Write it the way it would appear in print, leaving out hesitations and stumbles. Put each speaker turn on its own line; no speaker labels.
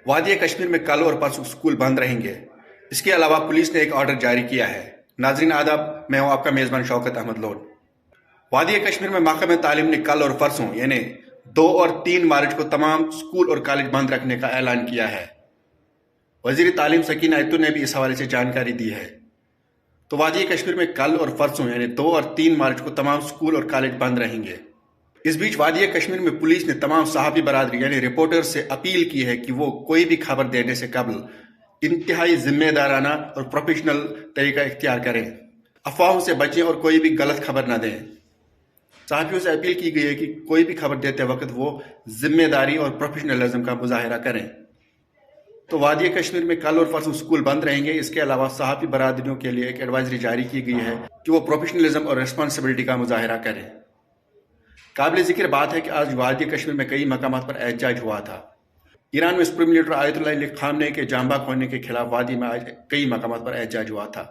وادی کشمیر میں کل اور پرسوں اسکول بند رہیں گے۔ اس کے علاوہ پولیس نے ایک آرڈر جاری کیا ہے۔ ناظرین آداب، میں ہوں آپ کا میزبان شوکت احمد لون۔ وادی کشمیر میں محکمہ تعلیم نے کل اور پرسوں یعنی 2 اور 3 مارچ کو تمام اسکول اور کالج بند رکھنے کا اعلان کیا ہے۔ وزیر تعلیم سکینہ اتو نے بھی اس حوالے سے جانکاری دی ہے۔ تو وادی کشمیر میں کل اور پرسوں یعنی 2 اور 3 مارچ کو تمام اسکول اور کالج بند رہیں گے۔ اس بیچ وادی کشمیر میں پولیس نے تمام صحافی برادری یعنی رپورٹرز سے اپیل کی ہے کہ وہ کوئی بھی خبر دینے سے قبل انتہائی ذمہ دارانہ اور پروفیشنل طریقہ اختیار کریں، افواہوں سے بچیں اور کوئی بھی غلط خبر نہ دیں۔ صحافیوں سے اپیل کی گئی ہے کہ کوئی بھی خبر دیتے وقت وہ ذمہ داری اور پروفیشنلزم کا مظاہرہ کریں۔ تو وادی کشمیر میں کل اور پرسوں اسکول بند رہیں گے۔ اس کے علاوہ صحافی برادریوں کے لیے ایک ایڈوائزری جاری کی گئی ہے کہ وہ پروفیشنلزم اور ریسپانسبلٹی کا مظاہرہ کریں۔ قابل ذکر بات ہے کہ آج وادی کشمیر میں کئی مقامات پر احتجاج ہوا تھا۔ ایران میں سپریم لیڈر آیت اللہ علی خامنہ کے جاں بحق ہونے کے خلاف وادی میں آج کئی مقامات پر احتجاج ہوا تھا۔